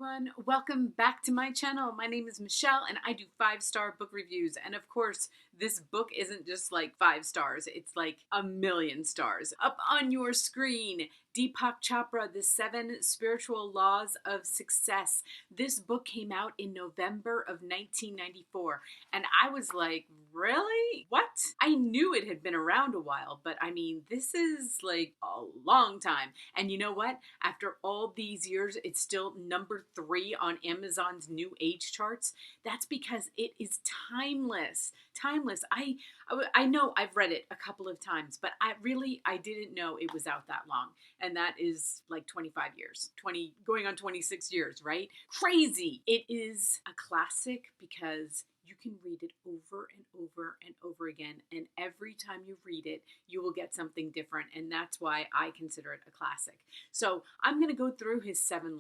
everyone. Welcome back to my channel. My name is Michelle and I do 5-star book reviews. And of course, this book isn't just like 5 stars. It's like 1,000,000 stars. Up on your screen, Deepak Chopra, The 7 Spiritual Laws of Success. This book came out in November of 1994. And I was like, really? What? I knew it had been around a while, but I mean, this is like a long time. And you know what? After all these years, it's still number 3 on Amazon's New Age charts. That's because it is timeless. Timeless. I know I've read it a couple of times, but I didn't know it was out that long. And that is like 25 years, going on 26 years, right? Crazy. It is a classic because you can read it over and over and over again. And every time you read it, you will get something different. And that's why I consider it a classic. So I'm going to go through his 7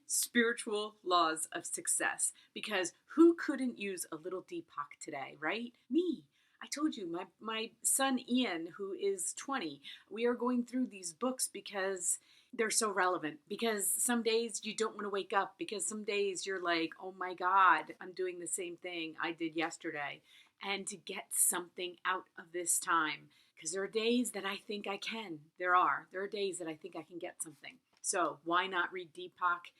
spiritual laws of success, because who couldn't use a little Deepak today, right? Me. I told you, my son Ian, who is 20, we are going through these books because they're so relevant, because some days you don't want to wake up, because some days you're like, oh my God, I'm doing the same thing I did yesterday. And to get something out of this time, because there are days that I think I can. There are days that I think I can get something. So why not read Deepak,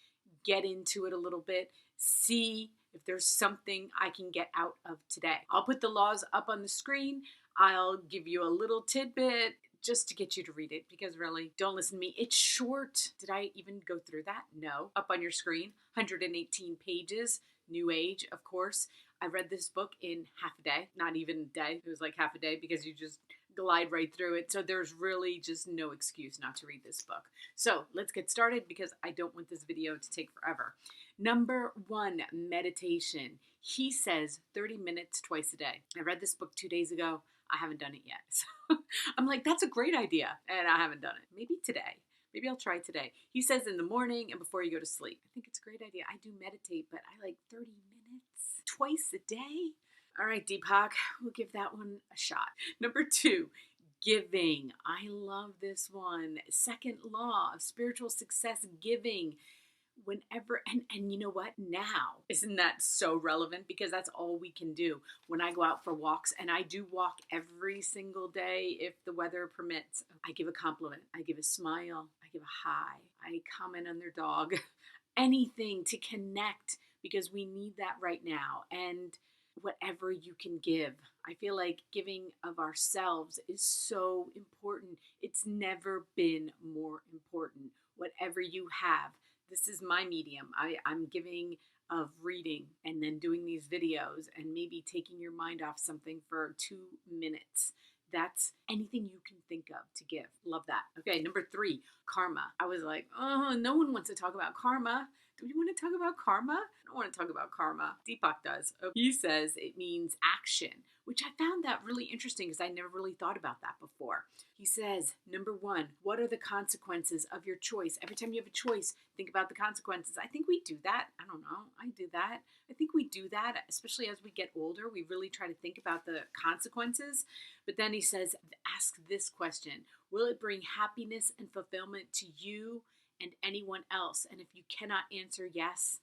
get into it a little bit, see if there's something I can get out of today. I'll put the laws up on the screen. I'll give you a little tidbit just to get you to read it, because really, don't listen to me. It's short. Did I even go through that? No. Up on your screen, 118 pages, New Age, of course. I read this book in half a day, not even a day. It was like half a day because you just glide right through it. So there's really just no excuse not to read this book. So let's get started, because I don't want this video to take forever. Number 1, meditation. He says 30 minutes twice a day. I read this book 2 days ago. I haven't done it yet. So I'm like, that's a great idea. And I haven't done it. Maybe today. Maybe I'll try today. He says in the morning and before you go to sleep. I think it's a great idea. I do meditate, but I like 30 minutes twice a day. All right, Deepak, we'll give that one a shot. Number 2, giving. I love this one. Second law of spiritual success, giving. Whenever, and you know what? Now, isn't that so relevant? Because that's all we can do. When I go out for walks, and I do walk every single day if the weather permits, I give a compliment, I give a smile, I give a hi, I comment on their dog, anything to connect, because we need that right now. And whatever you can give. I feel like giving of ourselves is so important. It's never been more important. Whatever you have. This is my medium. I'm giving of reading and then doing these videos and maybe taking your mind off something for 2 minutes. That's anything you can think of to give. Love that. Okay, number 3, karma. I was like, oh, no one wants to talk about karma. Do we want to talk about karma? I don't want to talk about karma. Deepak does. He says it means action, which I found that really interesting because I never really thought about that before. He says, number 1, what are the consequences of your choice? Every time you have a choice, think about the consequences. I think we do that. I don't know. I do that. I think we do that, especially as we get older. We really try to think about the consequences. But then he says, ask this question. Will it bring happiness and fulfillment to you and anyone else? And if you cannot answer yes,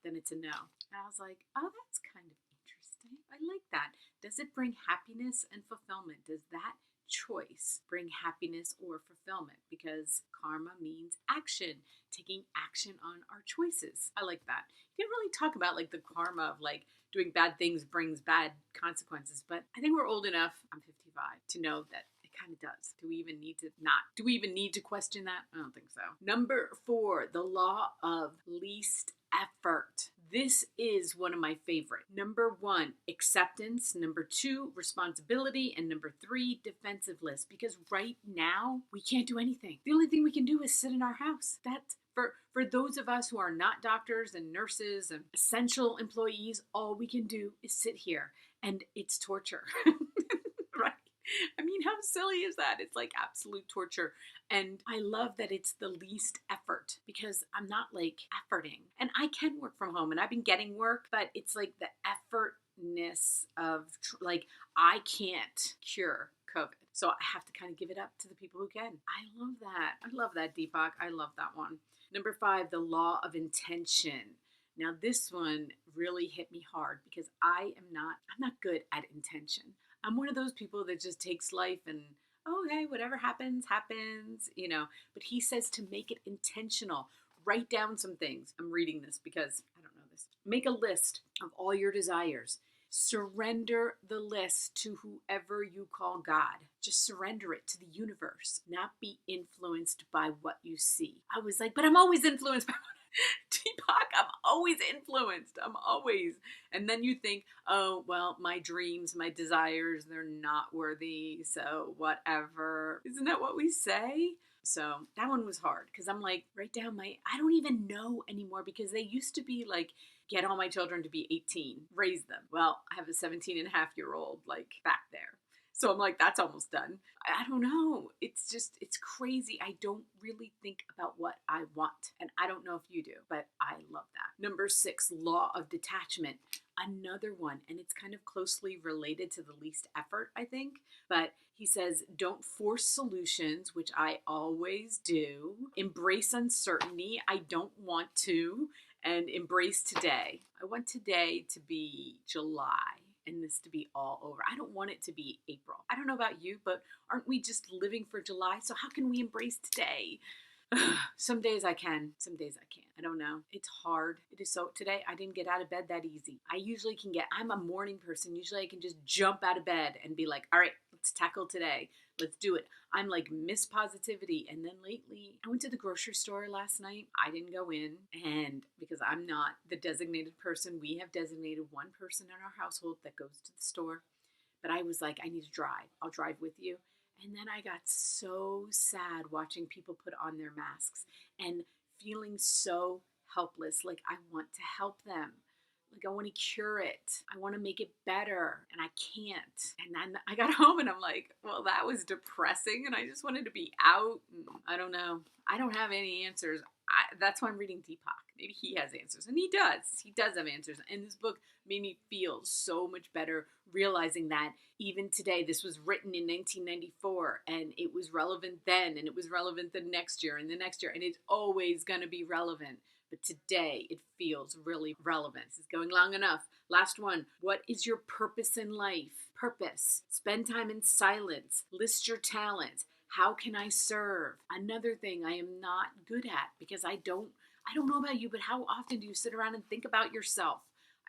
then it's a no. And I was like, oh, that's kind of interesting. I like that. Does it bring happiness and fulfillment? Does that choice bring happiness or fulfillment? Because karma means action, taking action on our choices. I like that. You can't really talk about like the karma of like doing bad things brings bad consequences, but I think we're old enough, I'm 55, to know that kind of does. Do we even need to question that? I don't think so. Number 4, the law of least effort. This is one of my favorite. Number 1, acceptance. Number 2, responsibility. And number 3, defensiveness. Because right now, we can't do anything. The only thing we can do is sit in our house. That's for those of us who are not doctors and nurses and essential employees, all we can do is sit here. And it's torture. Right? I mean, how silly is that? It's like absolute torture. And I love that it's the least effort, because I'm not like efforting. And I can work from home and I've been getting work, but it's like the effortness of like, I can't cure COVID. So I have to kind of give it up to the people who can. I love that. I love that, Deepak. I love that one. Number 5, the law of intention. Now this one really hit me hard because I'm not good at intention. I'm one of those people that just takes life and, okay, whatever happens, happens, But he says to make it intentional. Write down some things. I'm reading this because I don't know this. Make a list of all your desires. Surrender the list to whoever you call God. Just surrender it to the universe. Not be influenced by what you see. I was like, but I'm always influenced by Deepak, I'm always influenced. I'm always. And then you think, oh, well, my dreams, my desires, they're not worthy. So whatever. Isn't that what we say? So that one was hard because I'm like, write down I don't even know anymore because they used to be like, get all my children to be 18, raise them. Well, I have a 17-and-a-half-year-old like back there. So I'm like, that's almost done. I don't know. It's crazy. I don't really think about what I want. And I don't know if you do, but I love that. Number 6, law of detachment. Another one. And it's kind of closely related to the least effort, I think. But he says, don't force solutions, which I always do. Embrace uncertainty. I don't want to. And embrace today. I want today to be July and this to be all over. I don't want it to be April. I don't know about you, but aren't we just living for July? So how can we embrace today? Some days I can, some days I can't. I don't know. It's hard. It is so, today I didn't get out of bed that easy. I usually can I'm a morning person. Usually I can just jump out of bed and be like, all right, let's tackle today. Let's do it. I'm like Miss Positivity. And then lately, I went to the grocery store last night. I didn't go in, and because I'm not the designated person, we have designated one person in our household that goes to the store. But I was like, I need to drive. I'll drive with you. And then I got so sad watching people put on their masks and feeling so helpless. Like I want to help them. Like I want to cure it. I want to make it better and I can't. And then I got home and I'm like, well, that was depressing and I just wanted to be out. I don't know. I don't have any answers. That's why I'm reading Deepak. Maybe he has answers. And he does. He does have answers. And this book made me feel so much better realizing that even today, this was written in 1994 and it was relevant then and it was relevant the next year and the next year. And it's always going to be relevant. But today it feels really relevant. This is going long enough. Last one. What is your purpose in life? Purpose. Spend time in silence. List your talents. How can I serve? Another thing I am not good at because I don't know about you, but how often do you sit around and think about yourself?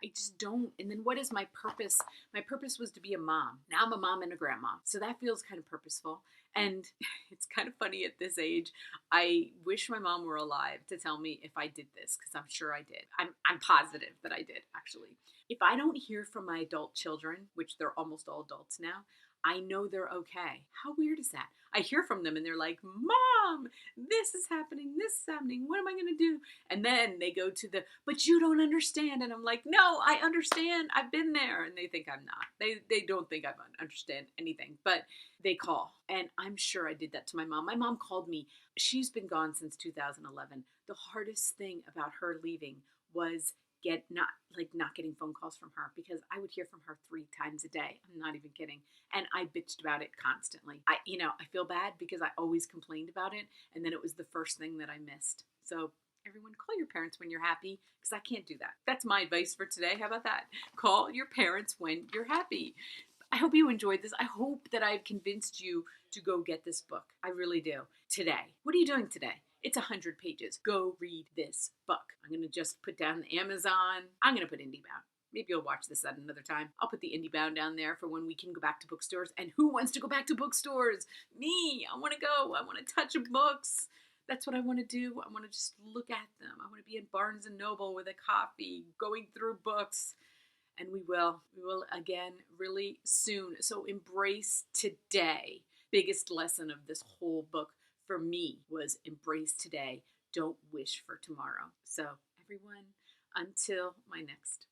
I just don't. And then what is my purpose? My purpose was to be a mom. Now I'm a mom and a grandma. So that feels kind of purposeful. And it's kind of funny at this age. I wish my mom were alive to tell me if I did this, because I'm sure I did. I'm positive that I did, actually. If I don't hear from my adult children, which they're almost all adults now, I know they're okay. How weird is that? I hear from them and they're like, Mom, this is happening. What am I going to do? And then they go to but you don't understand. And I'm like, no, I understand. I've been there. And they think I'm not. They don't think I understand anything, but they call. And I'm sure I did that to my mom. My mom called me. She's been gone since 2011. The hardest thing about her leaving was not getting phone calls from her, because I would hear from her 3 times a day. I'm not even kidding. And I bitched about it constantly. I feel bad because I always complained about it. And then it was the first thing that I missed. So everyone, call your parents when you're happy, because I can't do that. That's my advice for today. How about that? Call your parents when you're happy. I hope you enjoyed this. I hope that I've convinced you to go get this book. I really do. Today. What are you doing today? It's 100 pages. Go read this book. I'm going to just put down the Amazon. I'm going to put IndieBound. Maybe you'll watch this at another time. I'll put the IndieBound down there for when we can go back to bookstores. And who wants to go back to bookstores? Me. I want to go. I want to touch books. That's what I want to do. I want to just look at them. I want to be in Barnes & Noble with a coffee, going through books. And we will. We will again really soon. So embrace today. Biggest lesson of this whole book for me was embrace today. Don't wish for tomorrow. So everyone, until my next